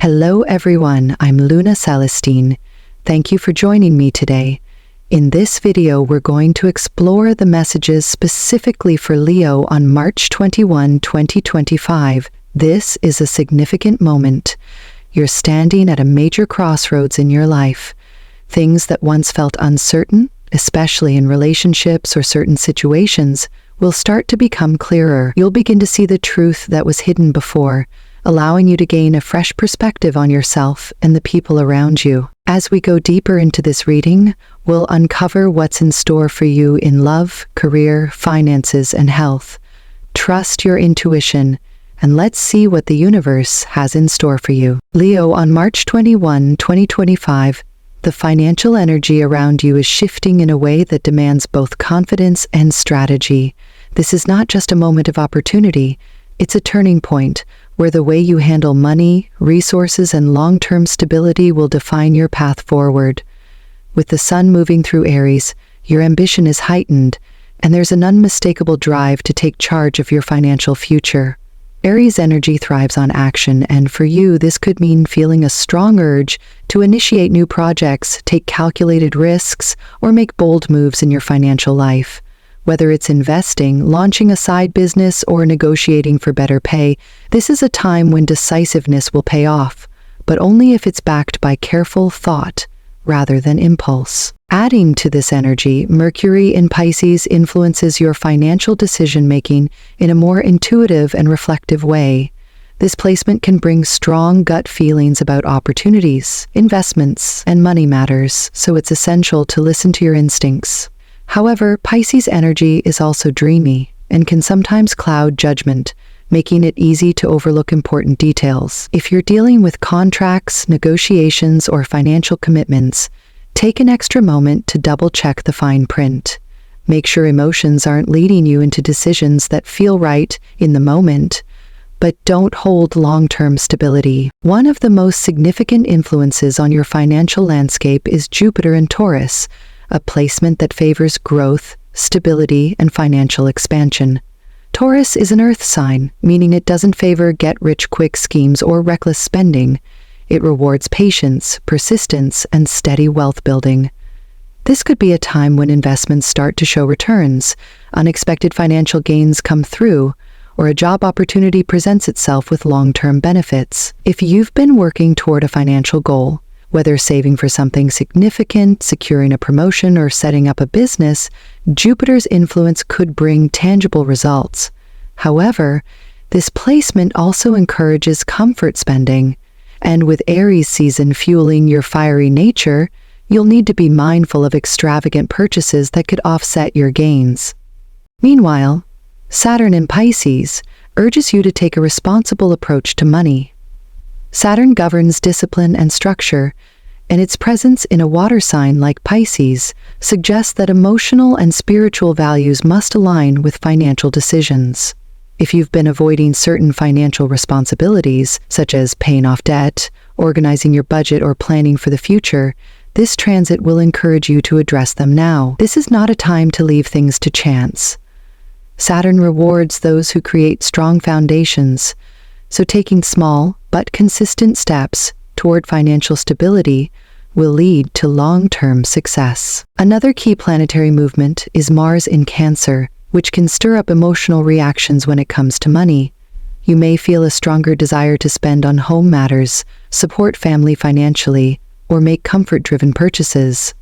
Hello everyone, I'm Luna Celestine. Thank you for joining me today. In this video, we're going to explore the messages specifically for Leo on March 21, 2025. This is a significant moment. You're standing at a major crossroads in your life. Things that once felt uncertain, especially in relationships or certain situations, will start to become clearer. You'll begin to see the truth that was hidden before, allowing you to gain a fresh perspective on yourself and the people around you. As we go deeper into this reading, we'll uncover what's in store for you in love, career, finances, and health. Trust your intuition, and let's see what the universe has in store for you. Leo, on March 21, 2025, the financial energy around you is shifting in a way that demands both confidence and strategy. This is not just a moment of opportunity, it's a turning point where the way you handle money, resources, and long-term stability will define your path forward. With the sun moving through Aries, your ambition is heightened, and there's an unmistakable drive to take charge of your financial future. Aries energy thrives on action, and for you, this could mean feeling a strong urge to initiate new projects, take calculated risks, or make bold moves in your financial life. Whether it's investing, launching a side business, or negotiating for better pay, this is a time when decisiveness will pay off, but only if it's backed by careful thought rather than impulse. Adding to this energy, Mercury in Pisces influences your financial decision-making in a more intuitive and reflective way. This placement can bring strong gut feelings about opportunities, investments, and money matters, so it's essential to listen to your instincts. However, Pisces energy is also dreamy and can sometimes cloud judgment, making it easy to overlook important details. If you're dealing with contracts, negotiations, or financial commitments, take an extra moment to double-check the fine print. Make sure emotions aren't leading you into decisions that feel right in the moment, but don't hold long-term stability. One of the most significant influences on your financial landscape is Jupiter in Taurus, a placement that favors growth, stability, and financial expansion. Taurus is an earth sign, meaning it doesn't favor get-rich-quick schemes or reckless spending. It rewards patience, persistence, and steady wealth building. This could be a time when investments start to show returns, unexpected financial gains come through, or a job opportunity presents itself with long-term benefits. If you've been working toward a financial goal, whether saving for something significant, securing a promotion, or setting up a business, Jupiter's influence could bring tangible results. However, this placement also encourages comfort spending, and with Aries season fueling your fiery nature, you'll need to be mindful of extravagant purchases that could offset your gains. Meanwhile, Saturn in Pisces urges you to take a responsible approach to money. Saturn governs discipline and structure, and its presence in a water sign like Pisces suggests that emotional and spiritual values must align with financial decisions. If you've been avoiding certain financial responsibilities, such as paying off debt, organizing your budget, or planning for the future, this transit will encourage you to address them now. This is not a time to leave things to chance. Saturn rewards those who create strong foundations, so taking small but consistent steps toward financial stability will lead to long-term success. Another key planetary movement is Mars in Cancer, which can stir up emotional reactions when it comes to money. You may feel a stronger desire to spend on home matters, support family financially, or make comfort-driven purchases.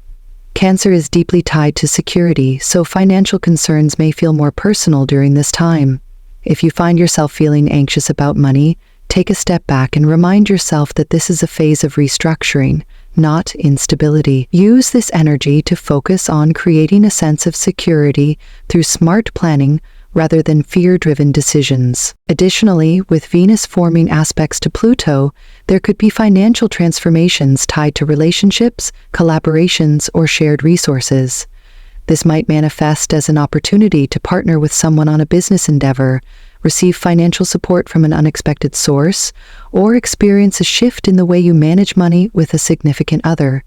Cancer is deeply tied to security, so financial concerns may feel more personal during this time. If you find yourself feeling anxious about money, take a step back and remind yourself that this is a phase of restructuring, not instability. Use this energy to focus on creating a sense of security through smart planning rather than fear-driven decisions. Additionally, with Venus forming aspects to Pluto, there could be financial transformations tied to relationships, collaborations, or shared resources. This might manifest as an opportunity to partner with someone on a business endeavor, receive financial support from an unexpected source, or experience a shift in the way you manage money with a significant other.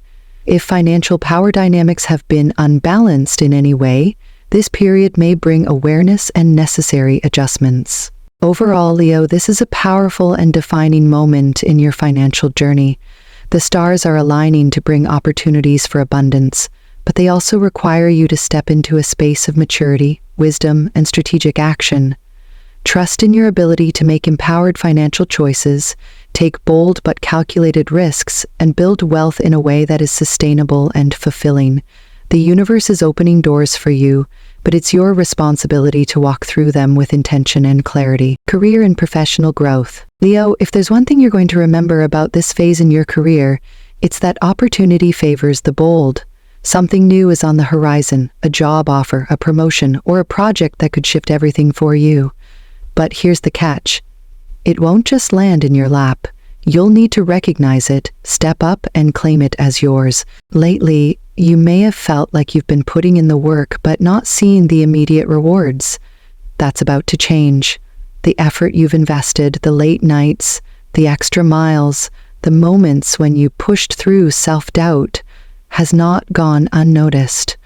If financial power dynamics have been unbalanced in any way, this period may bring awareness and necessary adjustments. Overall, Leo, this is a powerful and defining moment in your financial journey. The stars are aligning to bring opportunities for abundance, but they also require you to step into a space of maturity, wisdom, and strategic action. Trust in your ability to make empowered financial choices, take bold but calculated risks, and build wealth in a way that is sustainable and fulfilling. The universe is opening doors for you, but it's your responsibility to walk through them with intention and clarity. Career and professional growth. Leo, if there's one thing you're going to remember about this phase in your career, it's that opportunity favors the bold. Something new is on the horizon, a job offer, a promotion, or a project that could shift everything for you. But here's the catch. It won't just land in your lap. You'll need to recognize it, step up, and claim it as yours. Lately, you may have felt like you've been putting in the work but not seeing the immediate rewards. That's about to change. The effort you've invested, the late nights, the extra miles, the moments when you pushed through self-doubt, has not gone unnoticed.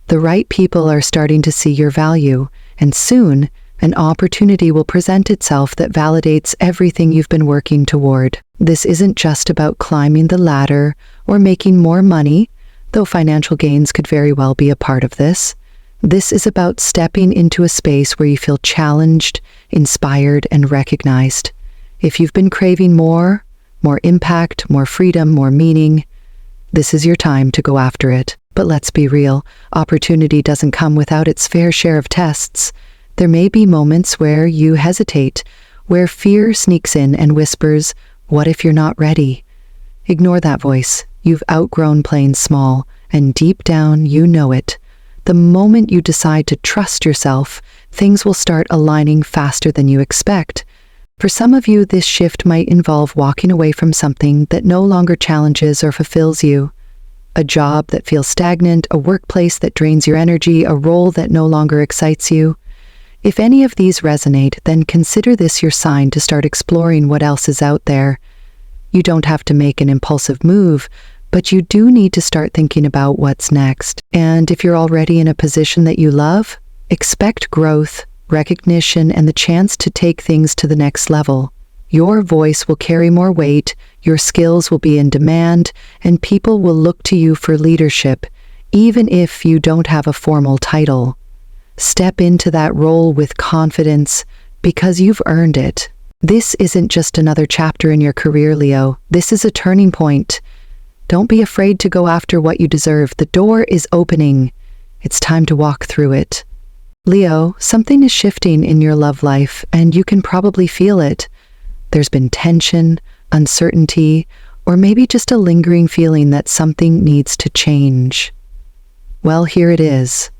The right people are starting to see your value, and soon, an opportunity will present itself that validates everything you've been working toward. This isn't just about climbing the ladder or making more money, though financial gains could very well be a part of this. This is about stepping into a space where you feel challenged, inspired, and recognized. If you've been craving more impact, more freedom, more meaning, this is your time to go after it. But let's be real, opportunity doesn't come without its fair share of tests. There may be moments where you hesitate, where fear sneaks in and whispers, "What if you're not ready?" Ignore that voice. You've outgrown playing small, and deep down you know it. The moment you decide to trust yourself, things will start aligning faster than you expect. For some of you, this shift might involve walking away from something that no longer challenges or fulfills you. A job that feels stagnant, a workplace that drains your energy, a role that no longer excites you. If any of these resonate, then consider this your sign to start exploring what else is out there. You don't have to make an impulsive move, but you do need to start thinking about what's next. And if you're already in a position that you love, expect growth, recognition, and the chance to take things to the next level. Your voice will carry more weight, your skills will be in demand, and people will look to you for leadership, even if you don't have a formal title. Step into that role with confidence because you've earned it. This isn't just another chapter in your career, Leo. This is a turning point. Don't be afraid to go after what you deserve. The door is opening. It's time to walk through it. Leo, something is shifting in your love life, and you can probably feel it. There's been tension, uncertainty, or maybe just a lingering feeling that something needs to change. Well, here it is.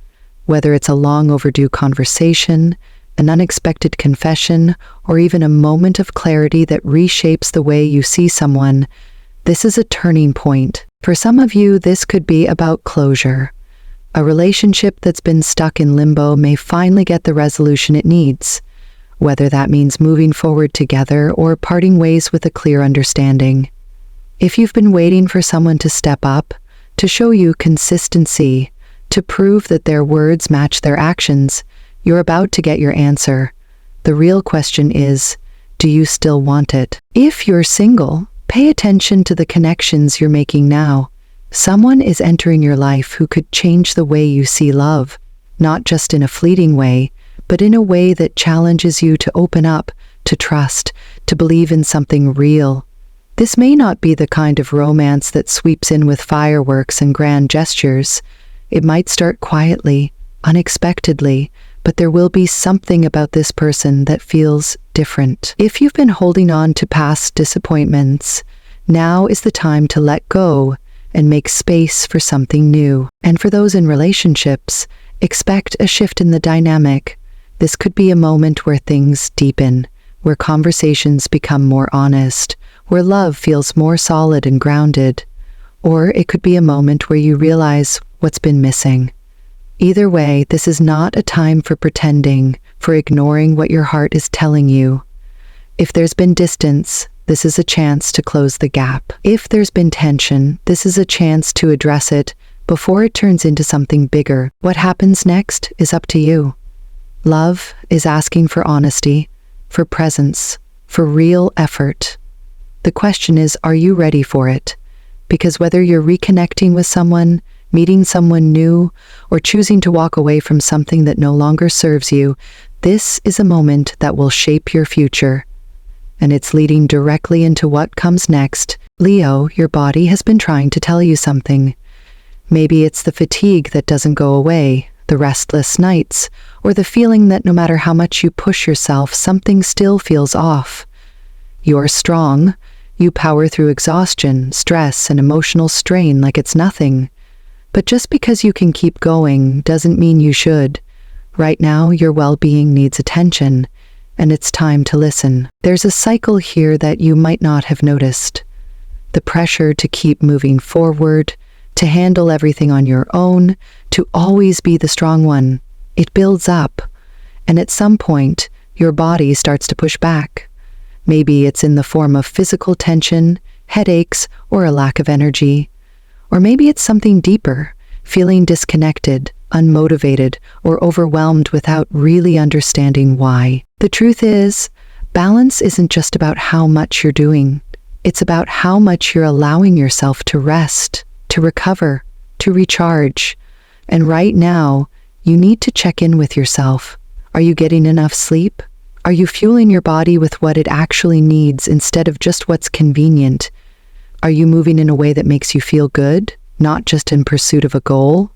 Whether it's a long overdue conversation, an unexpected confession, or even a moment of clarity that reshapes the way you see someone, this is a turning point. For some of you, this could be about closure. A relationship that's been stuck in limbo may finally get the resolution it needs, whether that means moving forward together or parting ways with a clear understanding. If you've been waiting for someone to step up, to show you consistency, to prove that their words match their actions, you're about to get your answer. The real question is, do you still want it? If you're single, pay attention to the connections you're making now. Someone is entering your life who could change the way you see love, not just in a fleeting way, but in a way that challenges you to open up, to trust, to believe in something real. This may not be the kind of romance that sweeps in with fireworks and grand gestures. It might start quietly, unexpectedly, but there will be something about this person that feels different. If you've been holding on to past disappointments, now is the time to let go and make space for something new. And for those in relationships, expect a shift in the dynamic. This could be a moment where things deepen, where conversations become more honest, where love feels more solid and grounded. Or it could be a moment where you realize what's been missing. Either way, this is not a time for pretending, for ignoring what your heart is telling you. If there's been distance, this is a chance to close the gap. If there's been tension, this is a chance to address it before it turns into something bigger. What happens next is up to you. Love is asking for honesty. for presence, for real effort. The question is, are you ready for it? Because whether you're reconnecting with someone, meeting someone new, or choosing to walk away from something that no longer serves you, this is a moment that will shape your future. And it's leading directly into what comes next. Leo, your body has been trying to tell you something. Maybe it's the fatigue that doesn't go away, the restless nights, or the feeling that no matter how much you push yourself, something still feels off. You're strong. You power through exhaustion, stress, and emotional strain like it's nothing. But just because you can keep going doesn't mean you should. Right now, your well-being needs attention, and it's time to listen. There's a cycle here that you might not have noticed. The pressure to keep moving forward, to handle everything on your own, to always be the strong one. It builds up, and at some point, your body starts to push back. Maybe it's in the form of physical tension, headaches, or a lack of energy. Or maybe it's something deeper, feeling disconnected, unmotivated, or overwhelmed without really understanding why. The truth is, balance isn't just about how much you're doing. It's about how much you're allowing yourself to rest, to recover, to recharge. And right now, you need to check in with yourself. Are you getting enough sleep? Are you fueling your body with what it actually needs instead of just what's convenient? Are you moving in a way that makes you feel good, not just in pursuit of a goal?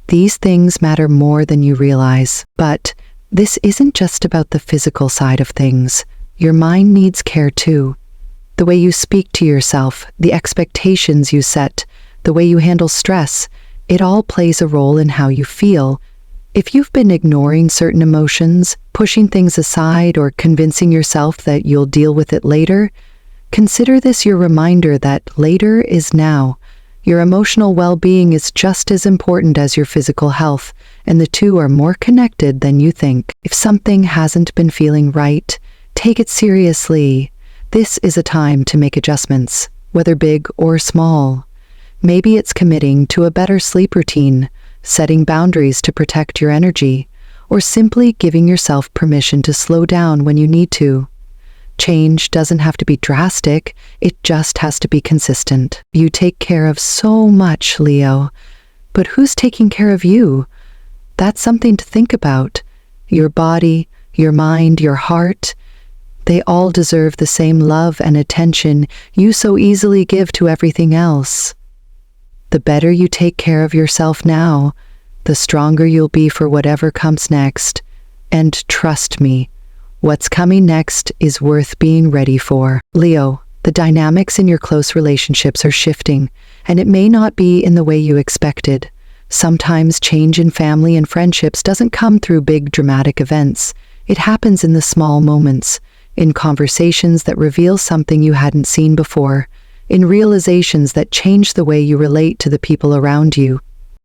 These things matter more than you realize. But this isn't just about the physical side of things. Your mind needs care too. The way you speak to yourself, the expectations you set, the way you handle stress, it all plays a role in how you feel. If you've been ignoring certain emotions, pushing things aside, or convincing yourself that you'll deal with it later, consider this your reminder that later is now. Your emotional well-being is just as important as your physical health, and the two are more connected than you think. If something hasn't been feeling right, take it seriously. This is a time to make adjustments, whether big or small. Maybe it's committing to a better sleep routine, setting boundaries to protect your energy, or simply giving yourself permission to slow down when you need to. Change doesn't have to be drastic, it just has to be consistent. You take care of so much, Leo, but who's taking care of you? That's something to think about. Your body, your mind, your heart, they all deserve the same love and attention you so easily give to everything else. The better you take care of yourself now, the stronger you'll be for whatever comes next. And trust me, what's coming next is worth being ready for. Leo, the dynamics in your close relationships are shifting, and it may not be in the way you expected. Sometimes change in family and friendships doesn't come through big dramatic events. It happens in the small moments, in conversations that reveal something you hadn't seen before, in realizations that change the way you relate to the people around you.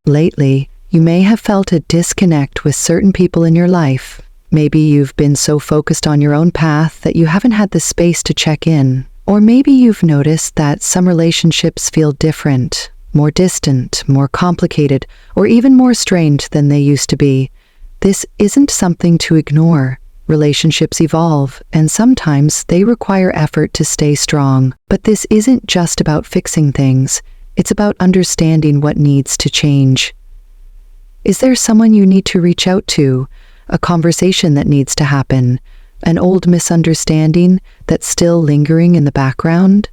Lately, you may have felt a disconnect with certain people in your life. Maybe you've been so focused on your own path that you haven't had the space to check in. Or maybe you've noticed that some relationships feel different, more distant, more complicated, or even more strained than they used to be. This isn't something to ignore. Relationships evolve, and sometimes they require effort to stay strong. But this isn't just about fixing things. It's about understanding what needs to change. Is there someone you need to reach out to? A conversation that needs to happen? An old misunderstanding that's still lingering in the background?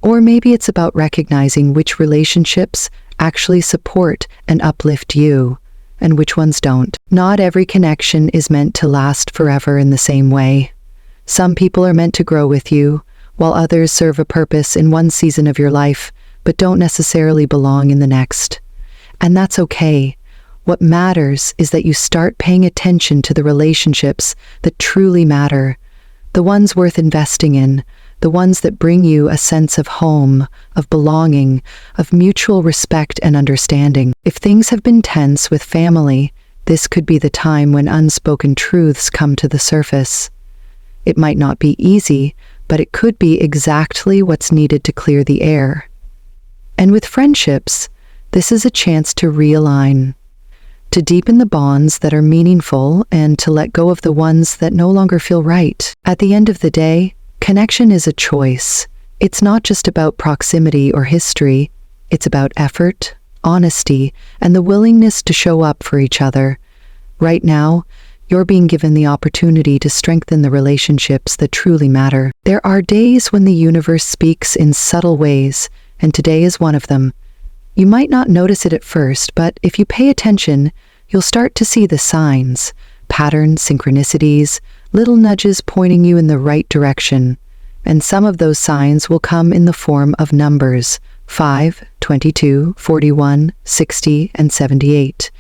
Or maybe it's about recognizing which relationships actually support and uplift you, and which ones don't. Not every connection is meant to last forever in the same way. Some people are meant to grow with you, while others serve a purpose in one season of your life, but don't necessarily belong in the next. And that's okay. What matters is that you start paying attention to the relationships that truly matter, the ones worth investing in, the ones that bring you a sense of home, of belonging, of mutual respect and understanding. If things have been tense with family, this could be the time when unspoken truths come to the surface. It might not be easy, but it could be exactly what's needed to clear the air. And with friendships, this is a chance to realign. to deepen the bonds that are meaningful and to let go of the ones that no longer feel right. At the end of the day, connection is a choice. It's not just about proximity or history. It's about effort, honesty, and the willingness to show up for each other. Right now, you're being given the opportunity to strengthen the relationships that truly matter. There are days when the universe speaks in subtle ways, and today is one of them. You might not notice it at first, but if you pay attention, you'll start to see the signs, patterns, synchronicities, little nudges pointing you in the right direction. And some of those signs will come in the form of numbers: 5, 22, 41, 60, and 78.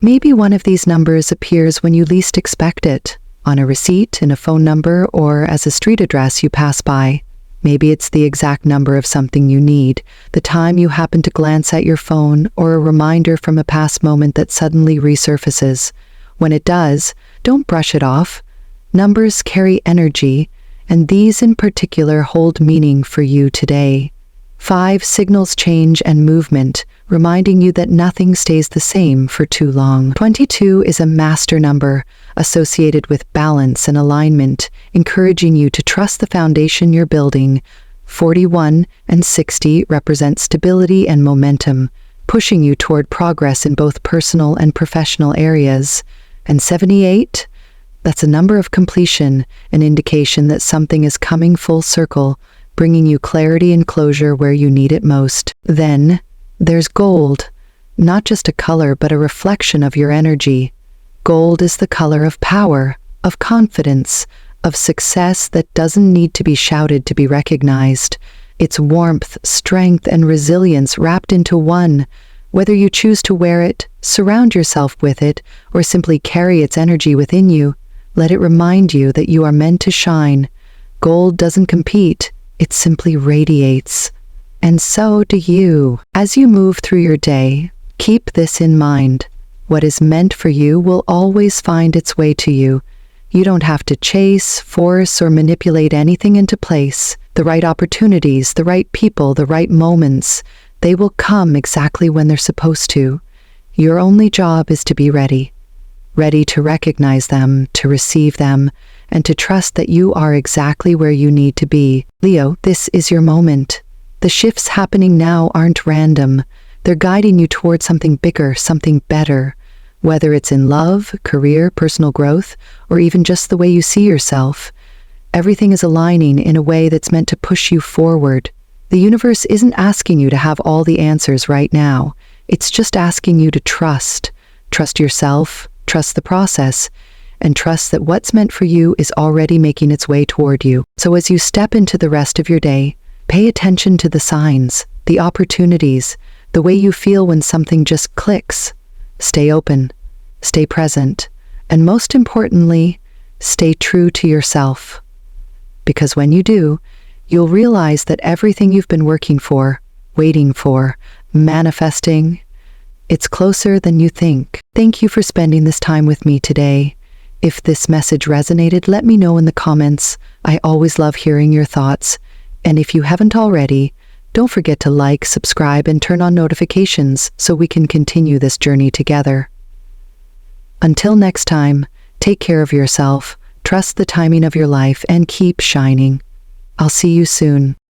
Maybe one of these numbers appears when you least expect it, on a receipt, in a phone number, or as a street address you pass by. Maybe it's the exact number of something you need, the time you happen to glance at your phone, or a reminder from a past moment that suddenly resurfaces. When it does, don't brush it off. Numbers carry energy, and these in particular hold meaning for you today. 5 signals change and movement, reminding you that nothing stays the same for too long. 22 is a master number, associated with balance and alignment, encouraging you to trust the foundation you're building. 41 and 60 represent stability and momentum, pushing you toward progress in both personal and professional areas. And 78? That's a number of completion, an indication that something is coming full circle, bringing you clarity and closure where you need it most. Then, there's gold, not just a color but a reflection of your energy. Gold is the color of power, of confidence, of success that doesn't need to be shouted to be recognized. It's warmth, strength, and resilience wrapped into one. Whether you choose to wear it, surround yourself with it, or simply carry its energy within you, let it remind you that you are meant to shine. Gold doesn't compete. It simply radiates. And so do you. As you move through your day, keep this in mind. What is meant for you will always find its way to you. You don't have to chase, force, or manipulate anything into place. The right opportunities, the right people, the right moments, they will come exactly when they're supposed to. Your only job is to be ready. Ready to recognize them, to receive them, and to trust that you are exactly where you need to be. Leo, this is your moment. The shifts happening now aren't random. They're guiding you toward something bigger, something better. Whether it's in love, career, personal growth, or even just the way you see yourself, everything is aligning in a way that's meant to push you forward. The universe isn't asking you to have all the answers right now. It's just asking you to trust. Trust yourself, trust the process, and trust that what's meant for you is already making its way toward you. So as you step into the rest of your day, pay attention to the signs, the opportunities, the way you feel when something just clicks. Stay open, stay present, and most importantly, stay true to yourself. Because when you do, you'll realize that everything you've been working for, waiting for, manifesting, it's closer than you think. Thank you for spending this time with me today. If this message resonated, let me know in the comments. I always love hearing your thoughts. And if you haven't already, don't forget to like, subscribe, and turn on notifications so we can continue this journey together. Until next time, take care of yourself, trust the timing of your life, and keep shining. I'll see you soon.